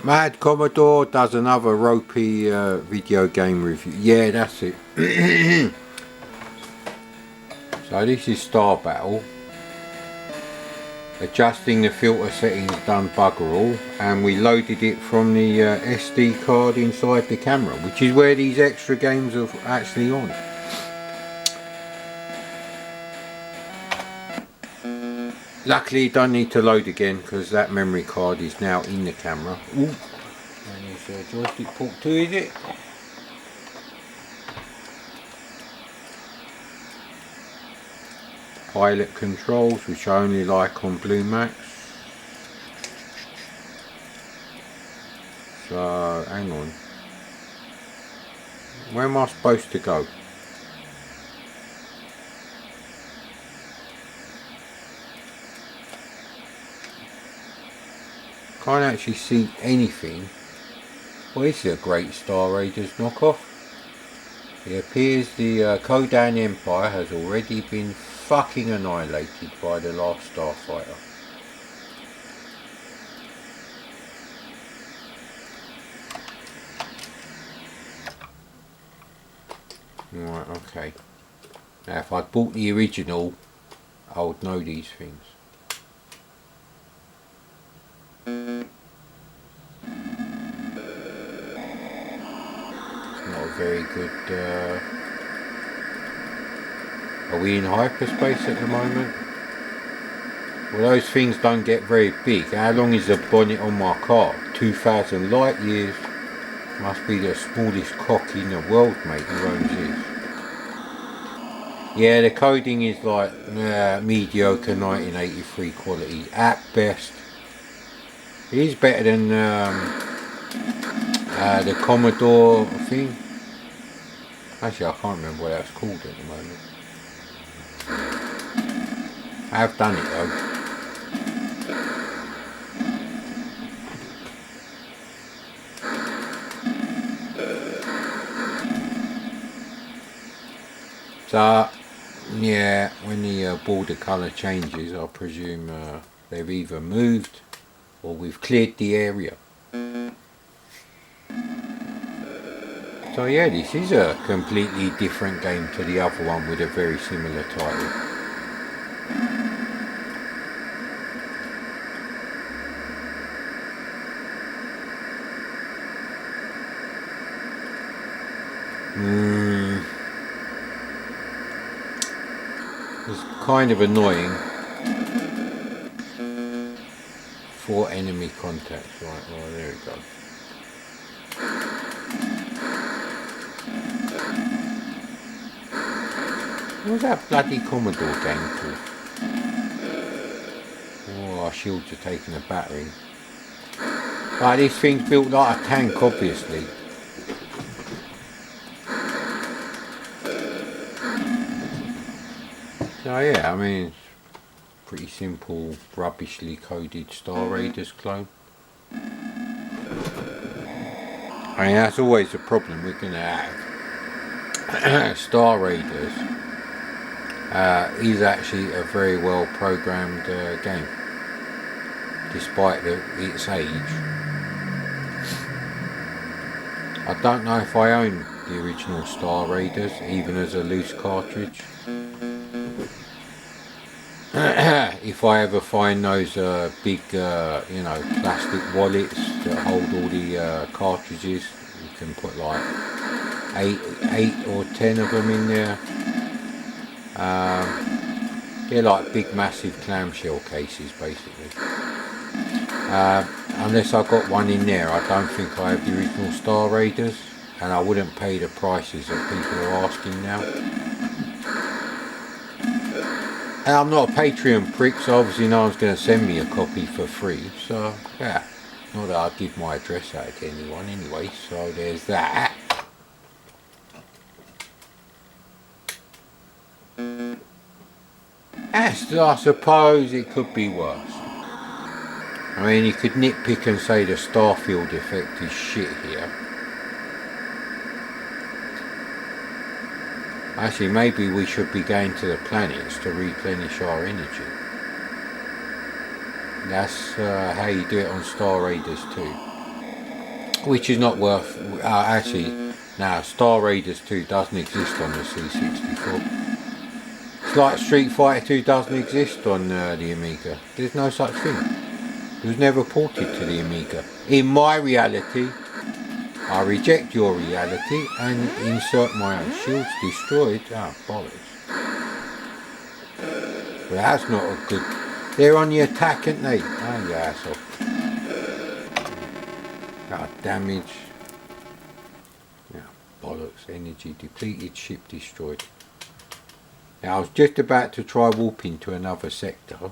Mad Commodore does another ropey video game review. Yeah, that's it. So this is Star Battle. Adjusting the filter settings done bugger all, and we loaded it from the SD card inside the camera, which is where these extra games are actually on. Luckily you don't need to load again because that memory card is now in the camera. Ooh. And it's joystick port 2, is it? Pilot controls, which I only like on Blue Max. So hang on, where am I supposed to go? Can't actually see anything. Well, this is a great Star Raiders knockoff. It appears the Kodan Empire has already been fucking annihilated by the last starfighter. Right, okay. Now if I'd bought the original, I would know these things. It's not a very good... Are we in hyperspace at the moment? Well, those things don't get very big. How long is the bonnet on my car? 2,000 light years. Must be the smallest cock in the world, mate, who owns this. Yeah, the coding is like mediocre 1983 quality at best. It is better than the Commodore thing. Actually, I can't remember what that's called at the moment. I have done it though. So, yeah, when the border colour changes, I presume they've either moved or we've cleared the area. So yeah, this is a completely different game to the other one with a very similar title. It's kind of annoying. 4 enemy contacts, right, well there we go. What was that bloody Commodore game called? Oh, our shields are taking a battering. Right, this thing's built like a tank, obviously. So yeah, I mean, it's pretty simple, rubbishly coded Star Raiders clone. I mean, that's always a problem we're going to have. Star Raiders is actually a very well programmed game, despite its age. I don't know if I own the original Star Raiders, even as a loose cartridge. If I ever find those big, you know, plastic wallets that hold all the cartridges, you can put like 8 or 10 of them in there. They're like big, massive clamshell cases, basically. Unless I've got one in there, I don't think I have the original Star Raiders, and I wouldn't pay the prices that people are asking now. And I'm not a Patreon prick, so obviously no one's going to send me a copy for free, so yeah, not that I'd give my address out to anyone anyway, so there's that. Yes, I suppose it could be worse. I mean, you could nitpick and say the Starfield effect is shit here. Actually, maybe we should be going to the planets to replenish our energy. That's how you do it on Star Raiders too. which is not worth, actually, now Star Raiders 2 doesn't exist on the C64. It's like Street Fighter 2 doesn't exist on the Amiga. There's no such thing. It was never ported to the Amiga. In my reality, I reject your reality and insert my own. Shields destroyed. Ah, bollocks. Well, that's not a good... They're on the attack, aren't they? Oh, you asshole. Damage. Yeah, bollocks. Energy depleted, ship destroyed. Now, I was just about to try warping to another sector.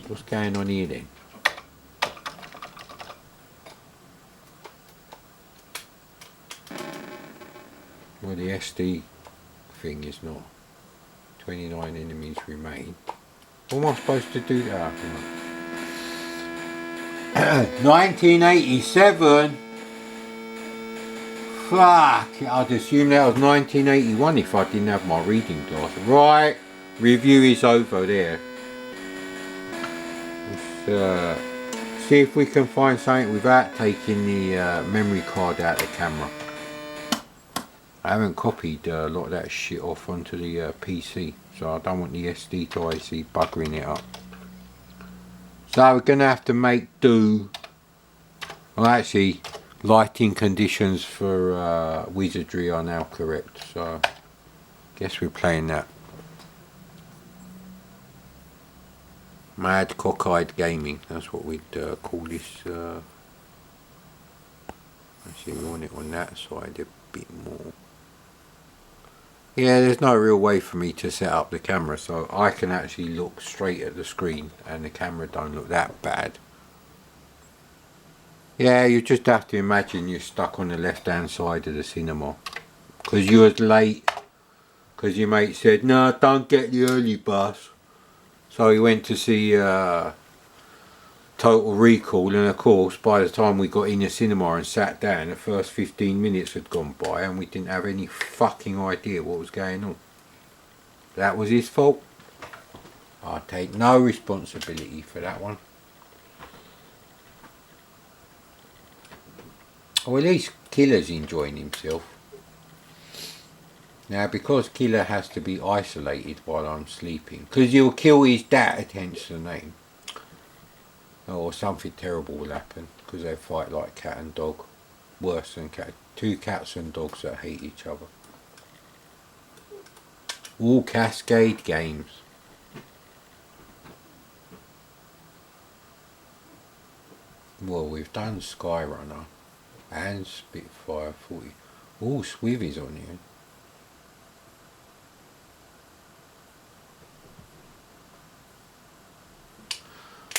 What's going on here then? Well, the SD thing is not. 29 enemies remain. What am I supposed to do there? 1987? Fuck! I'd assume that was 1981 if I didn't have my reading glass. Right, review is over there. Let's see if we can find something without taking the memory card out of the camera. I haven't copied a lot of that shit off onto the PC, so I don't want the SD to IC buggering it up. So we're going to have to make do. Well, actually, lighting conditions for Wizardry are now correct, so I guess we're playing that. Mad cockeyed gaming, that's what we'd call this. Actually, we want it on that side a bit more. Yeah, there's no real way for me to set up the camera, so I can actually look straight at the screen and the camera don't look that bad. Yeah, you just have to imagine you're stuck on the left hand side of the cinema because you was late because your mate said, no, don't get the early bus. So he went to see Total Recall, and of course by the time we got in the cinema and sat down, the first 15 minutes had gone by and we didn't have any fucking idea what was going on. That was his fault. I take no responsibility for that one. Or at least Killer's enjoying himself. Now, because Killer has to be isolated while I'm sleeping, because he'll kill his dad, hence the name, or something terrible will happen, because they fight like cat and dog, worse than cat. Two cats and dogs that hate each other. All Cascade games. Well, we've done Skyrunner and Spitfire 40. All Swivies on here.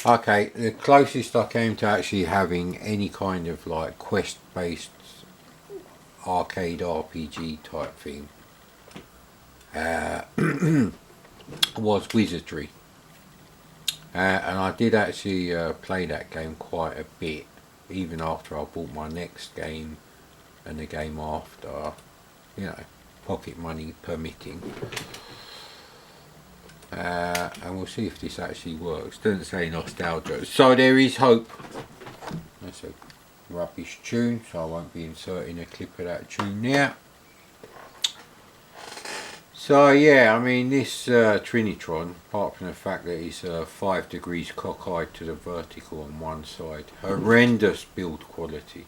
Okay, the closest I came to actually having any kind of like quest-based arcade RPG type thing was Wizardry. And I did actually play that game quite a bit, even after I bought my next game and the game after, you know, pocket money permitting. And we'll see if this actually works. Doesn't say nostalgia, so there is hope. That's a rubbish tune, so I won't be inserting a clip of that tune now. So yeah, I mean this Trinitron, apart from the fact that it's 5 degrees cockeyed to the vertical on one side, horrendous build quality,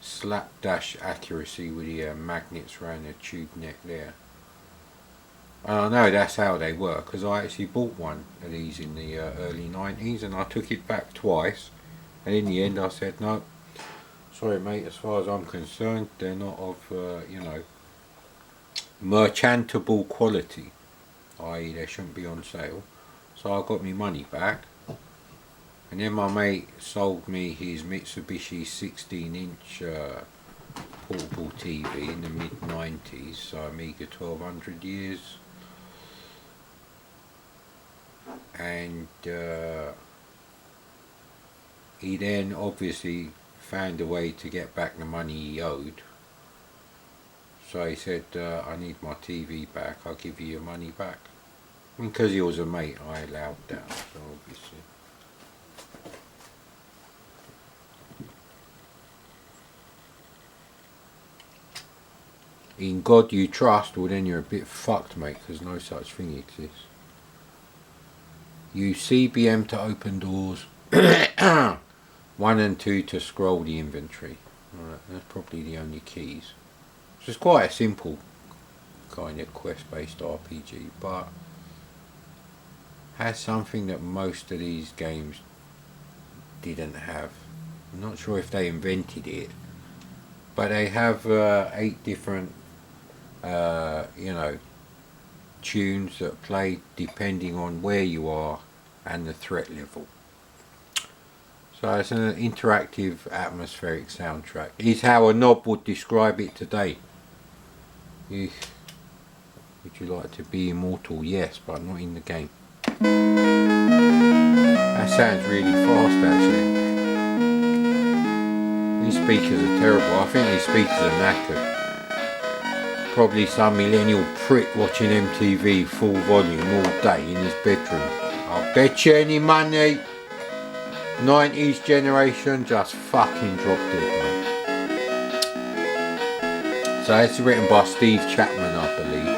slapdash accuracy with the magnets around the tube neck there. And I know that's how they work, because I actually bought one of these in the early 90s and I took it back twice, and in the end I said, no, sorry mate, as far as I'm concerned they're not of you know, merchantable quality, i.e. they shouldn't be on sale. So I got my money back, and then my mate sold me his Mitsubishi 16-inch portable TV in the mid-90s, so Amiga 1200 years. And he then obviously found a way to get back the money he owed. So he said, I need my TV back, I'll give you your money back. And because he was a mate, I allowed that, so obviously. in God you trust, well then you're a bit fucked, mate, because no such thing exists. Use CBM to open doors. 1 and 2 to scroll the inventory. Alright, that's probably the only keys. So it's quite a simple kind of quest-based RPG, but has something that most of these games didn't have. I'm not sure if they invented it, but they have 8 different tunes that play depending on where you are and the threat level. So it's an interactive atmospheric soundtrack. Is how a knob would describe it today. Would you like to be immortal? Yes, but not in the game. That sounds really fast actually. These speakers are terrible. I think these speakers are knackered. Probably some millennial prick watching MTV full volume all day in his bedroom. I'll bet you any money 90s generation just fucking dropped it, mate. So it's written by Steve Chapman, I believe.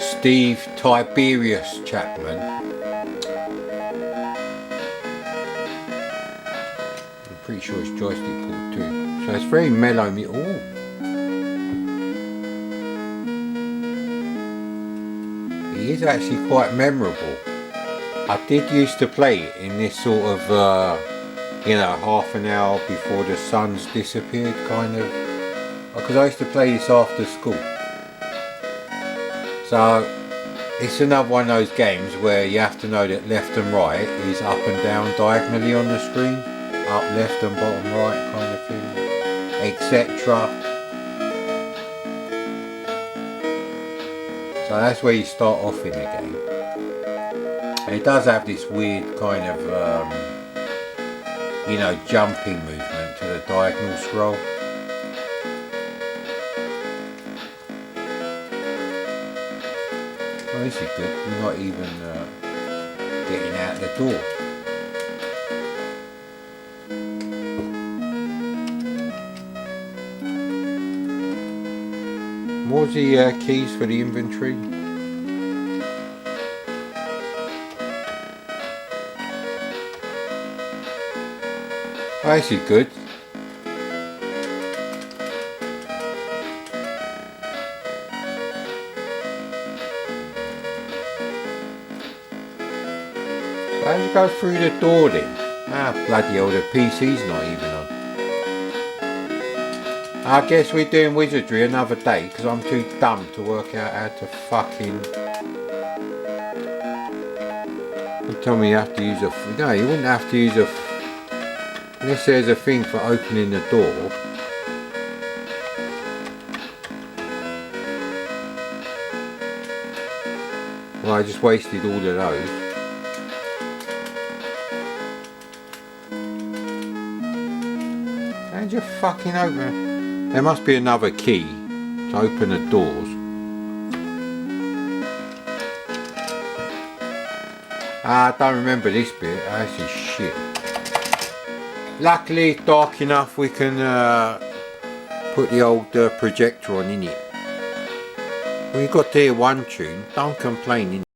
Steve Tiberius Chapman. I'm pretty sure it's joystick port too. So it's very mellow. Ooh. It is actually quite memorable. I did used to play it in this sort of, half an hour before the sun's disappeared kind of, because I used to play this after school. So it's another one of those games where you have to know that left and right is up and down diagonally on the screen, up left and bottom right kind of thing, etc. So that's where you start off in the game. And it does have this weird kind of, jumping movement to the diagonal scroll. Well, this is good. We're not even getting out the door. What's the keys for the inventory? Oh, this is good. How do you go through the door then? Ah, bloody hell, the PC's not even on. I guess we're doing wizardry another day because I'm too dumb to work out how to fucking... You tell me you have to use a... No, you wouldn't have to use a... Unless there's a thing for opening the door. Well, I just wasted all of those. How'd you fucking open? There must be another key to open the doors. I don't remember this bit. This is shit. Luckily it's dark enough we can put the old projector on in it. Well, you've got to hear one tune, don't complain.